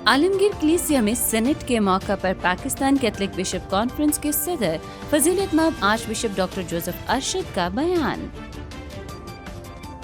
आलमगीर कलीसिया में सीनेट के मौका पर पाकिस्तान कैथलिक बिशप कॉन्फ्रेंस के सदर फजीलतमंद archbishop doctor Joseph Arshad का बयान।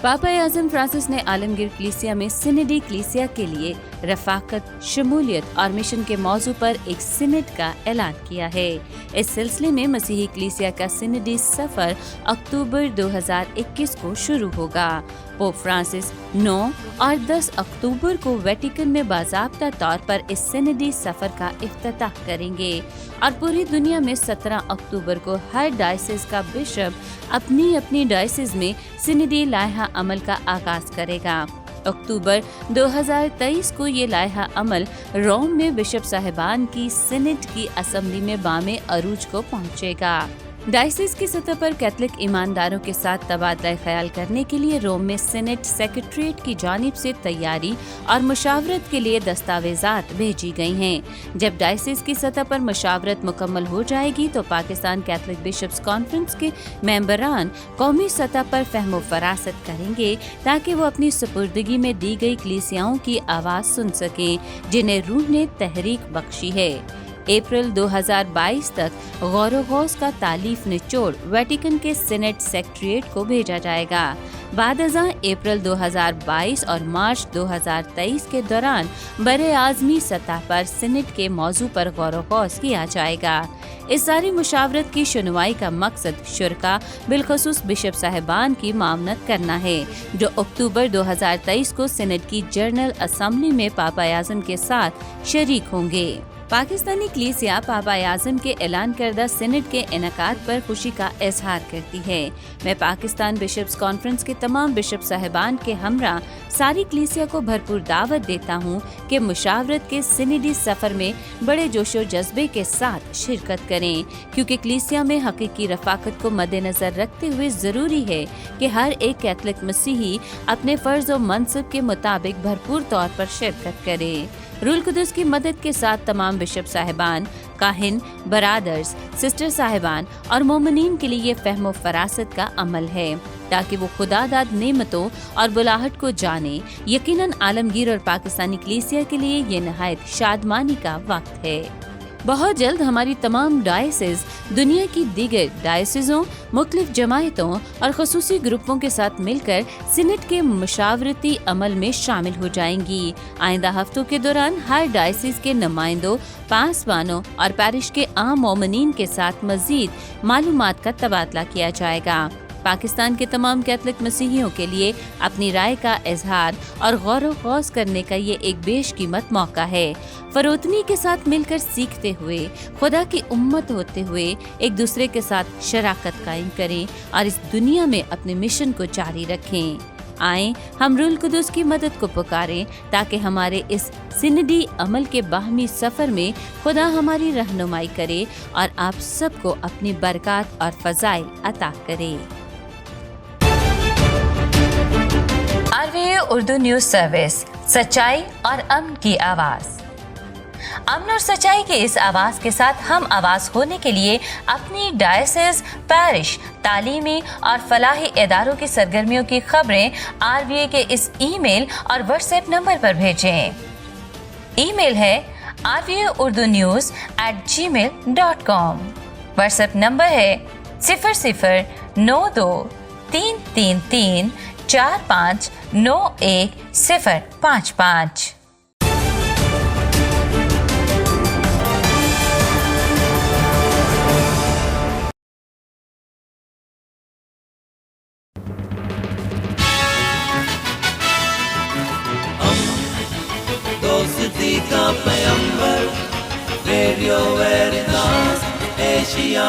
पापा आज़म फ्रांसिस ने आलमगीर कलीसिया में सिनेडी कलीसिया के लिए रफाकत, शमूलियत और मिशन के मौजू पर एक सिनेट का ऐलान किया है। इस सिलसिले में मसीही कलीसिया का सिनेडी सफर अक्टूबर 2021 को शुरू होगा। पोप फ्रांसिस 9 और 10 अक्टूबर को वेटिकन में बाज़ाब्ता तौर पर इस सिनेडी सफर का इफ्तिताह करेंगे और पूरी दुनिया में 17 अक्टूबर को हर डायसिस का बिशप अपनी अपनी डायसिस में सिनेडी लायहा अमल का आगाज करेगा। अक्टूबर 2023 को ये लायहा अमल रोम में बिशप साहिबान की सिनेट की असेंबली में बामे अरूज को पहुंचेगा। डायसिस की सतह पर कैथलिक ईमानदारों के साथ तबादला ख्याल करने के लिए रोम में सीनेट सेक्रेटरीट की जानिब से तैयारी और मुशावरत के लिए दस्तावेजात भेजी गई हैं। जब डायसिस की सतह पर मुशावरत मुकम्मल हो जाएगी तो पाकिस्तान कैथलिक बिशप्स कॉन्फ्रेंस के मेंबरान कौमी सतह पर फहमो फरासत करेंगे ताकि वो अपनी सुपुर्दगी में दी गई कलीसियाओं की आवाज़ सुन सकें जिन्हें रूह ने तहरीक बख्शी है। अप्रैल 2022 तक गौर-ओ-गौस का तालीफ निचोड़ वेटिकन के सीनेट सेक्रेटरीट को भेजा जाएगा। बाद-अज़ां अप्रैल 2022 और मार्च 2023 के दौरान बरे आज़मी सतह पर सीनेट के मौजू पर गौर-ओ-गौस किया जाएगा। इस सारी मुशावरत की सुनवाई का मकसद शुरका बिलखसूस बिशप साहिबान की मामनत करना है जो अक्टूबर 2023 को सीनेट की जनरल असेंबली में पापा आज़म के साथ शरीक होंगे। पाकिस्तानी कलीसिया पापा आज़म के ऐलान करदा सीनेट के इनेकाद पर खुशी का इजहार करती है। मैं पाकिस्तान बिशप्स कॉन्फ्रेंस के तमाम बिशप साहिबान के हमरा सारी कलीसिया को भरपूर दावत देता हूँ कि मुशावरत के सिनेडी सफर में बड़े जोशो जज्बे के साथ शिरकत करें, क्योंकि कलीसिया में हकीकी रफाकत को मद्देनजर रखते हुए जरूरी है कि हर एक कैथलिक मसीही अपने फर्ज और मनसब के मुताबिक भरपूर तौर पर शिरकत करे। रूल कुदस की मदद के साथ तमाम बिशप साहिबान, काहिन, बरादर्स, सिस्टर साहिबान और मोमिनीन के लिए ये फहमो फरासत का अमल है ताकि वो खुदादाद नेमतों और बुलाहट को जाने। यकीनन आलमगीर और पाकिस्तानी कलीसिया के लिए ये नहायत शादमानी का वक्त है। बहुत जल्द हमारी तमाम डायसिस दुनिया की दीगर डायसिसों, मुख्तलिफ जमायतों और खसूसी ग्रुपों के साथ मिलकर सीनेट के मुशावरती अमल में शामिल हो जाएंगी। आइंदा हफ्तों के दौरान हर डायसिस के नुमाइंदों, पासवानों और पैरिश के आम मोमिनीन के साथ मजीद मालूमात का तबादला किया जाएगा। पाकिस्तान के तमाम कैथलिक मसीहियों के लिए अपनी राय का इजहार और गौर-ओ-गौस करने का ये एक बेशकीमत मौका है। फरोतनी के साथ मिलकर सीखते हुए, खुदा की उम्मत होते हुए एक दूसरे के साथ शराकत कायम करें और इस दुनिया में अपने मिशन को जारी रखें। आएं हम रूल कुदस की मदद को पुकारें ताकि हमारे इस सिनेडी अमल के बाहमी सफर में खुदा हमारी रहनुमाई करे और आप सबको अपनी बरकत और फजाइल अता करे। RVA उर्दू न्यूज सर्विस, सच्चाई और अमन की आवाज। अमन और सच्चाई की इस आवाज के साथ हम आवाज होने के लिए अपनी डायसिस, पैरिश, तालीमी और फलाही इदारों की सरगर्मियों की खबरें RVA के इस ईमेल और व्हाट्सएप नंबर पर भेजें। ईमेल है rvaurdunews@gmail.com। व्हाट्सएप नंबर है 009333459155। दोस्ती का पैगंबर, रेडियो वेरितास एशिया।